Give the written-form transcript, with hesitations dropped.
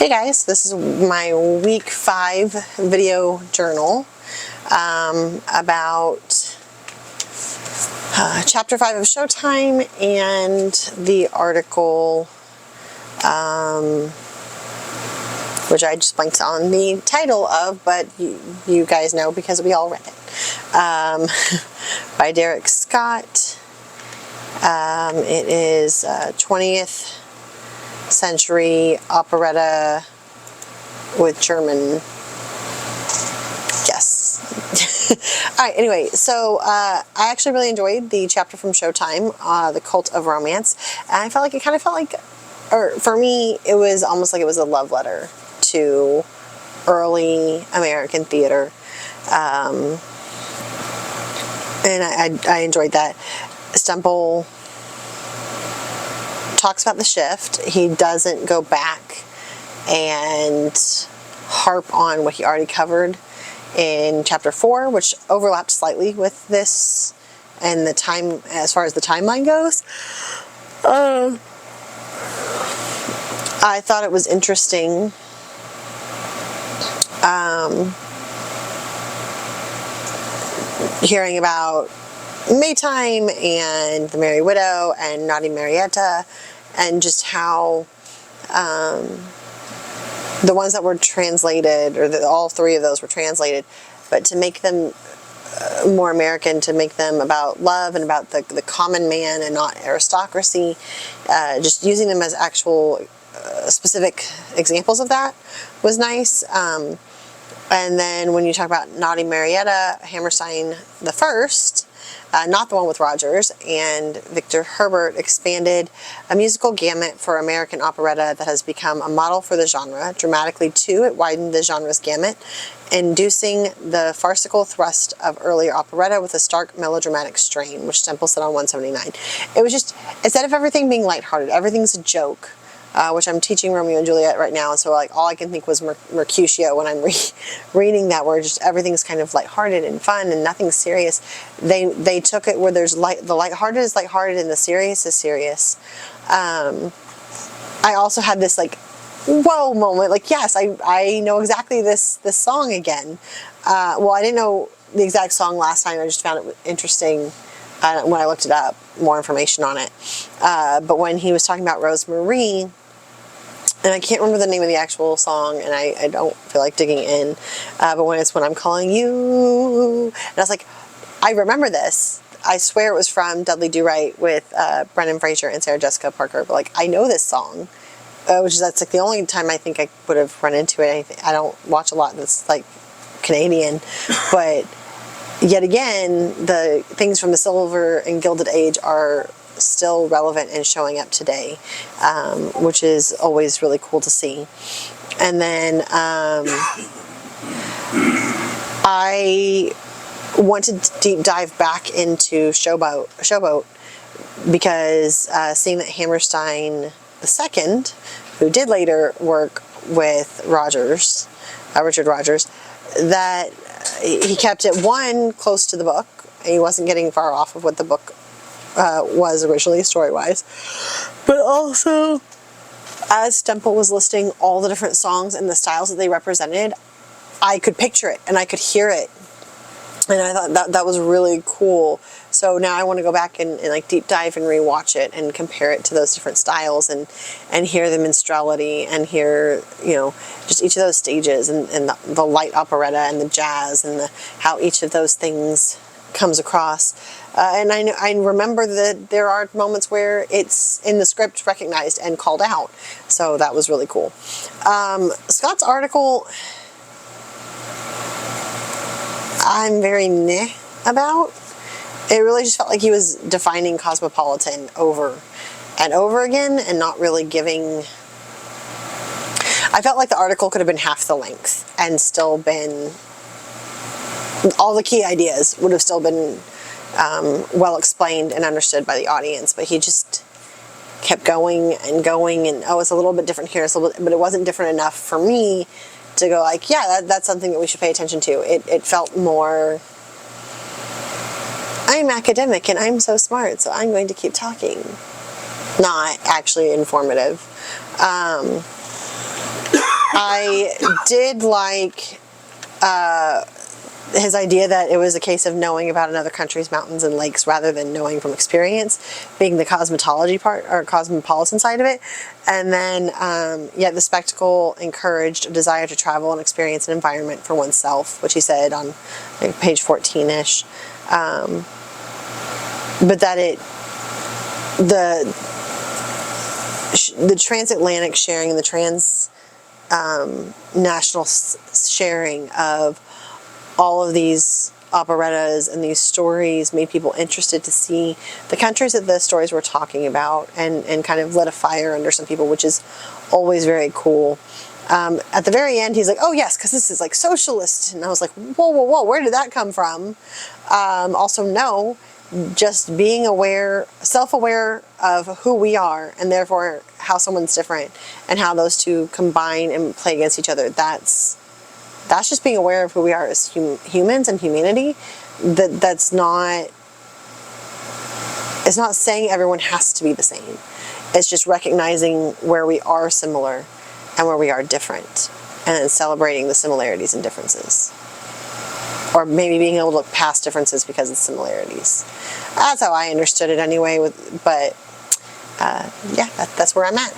Hey guys, this is my week 5 video journal about chapter 5 of Showtime and the article which I just blanked on the title of, but you guys know because we all read it, by Derek Scott. It is 20th century operetta with German. Yes. Alright, anyway, so I actually really enjoyed the chapter from Showtime, The Cult of Romance, and I felt like it kind of felt like, or for me, it was almost like it was a love letter to early American theater, and I enjoyed that. Stempel talks about the shift. He doesn't go back and harp on what he already covered in chapter 4, which overlapped slightly with this and the time, as far as the timeline goes. I thought it was interesting hearing about Maytime and the Merry Widow and Naughty Marietta, and just how the ones that were translated, or all 3 of those were translated, but to make them more American, to make them about love and about the common man and not aristocracy, just using them as actual specific examples of that was nice. And then when you talk about Naughty Marietta, Hammerstein the First, not the one with Rogers, and Victor Herbert expanded a musical gamut for American operetta that has become a model for the genre. Dramatically, too, it widened the genre's gamut, inducing the farcical thrust of earlier operetta with a stark melodramatic strain, which Stempel said on 179. It was just, instead of everything being lighthearted, everything's a joke. Which I'm teaching Romeo and Juliet right now, and so like all I can think was Mercutio when I'm reading that, where just everything's kind of lighthearted and fun and nothing's serious. They took it where there's the lighthearted is lighthearted and the serious is serious. I also had this like whoa moment, like yes, I know exactly this song again. Well, I didn't know the exact song last time. I just found it interesting when I looked it up, more information on it. But when he was talking about Rosemary, and I can't remember the name of the actual song, and I don't feel like digging in, but when I'm calling you, and I was like, I remember this. I swear it was from Dudley Do Right with Brendan Fraser and Sarah Jessica Parker, but like I know this song, that's like the only time I think I would have run into it. I don't watch a lot that's like Canadian, but yet again, the things from the Silver and Gilded Age are still relevant and showing up today, which is always really cool to see. And then I wanted to deep dive back into Showboat because seeing that Hammerstein II, who did later work with Rogers, Richard Rogers, that he kept it, one, close to the book. He wasn't getting far off of what the book was originally, story-wise. But also, as Stempel was listing all the different songs and the styles that they represented, I could picture it and I could hear it. And I thought that was really cool. So now I want to go back and like deep dive and rewatch it and compare it to those different styles and hear the minstrelity and hear, you know, just each of those stages and the light operetta and the jazz and how each of those things comes across. And I remember that there are moments where it's in the script recognized and called out. So that was really cool. Scott's article, I'm very meh about. It really just felt like he was defining Cosmopolitan over and over again and not really giving... I felt like the article could have been half the length and still been... all the key ideas would have still been well explained and understood by the audience, but he just kept going and going, and oh, it's a little bit different here, but it wasn't different enough for me to go like, yeah, that's something that we should pay attention to. It felt more, I'm academic and I'm so smart, so I'm going to keep talking. Not actually informative. I did like his idea that it was a case of knowing about another country's mountains and lakes rather than knowing from experience, being the cosmetology part or cosmopolitan side of it. And then, yeah, the spectacle encouraged a desire to travel and experience an environment for oneself, which he said on like, page 14-ish. But that the transatlantic sharing and the national sharing of all of these operettas and these stories made people interested to see the countries that the stories were talking about, and kind of lit a fire under some people, which is always very cool. At the very end, he's like, oh yes, because this is like socialist. And I was like, whoa, whoa, whoa, where did that come from? Also, no, just being aware, self-aware of who we are, and therefore how someone's different, and how those two combine and play against each other. That's just being aware of who we are as humans and humanity. It's not saying everyone has to be the same. It's just recognizing where we are similar and where we are different, and celebrating the similarities and differences. Or maybe being able to look past differences because of similarities. That's how I understood it anyway. Yeah, that's where I'm at.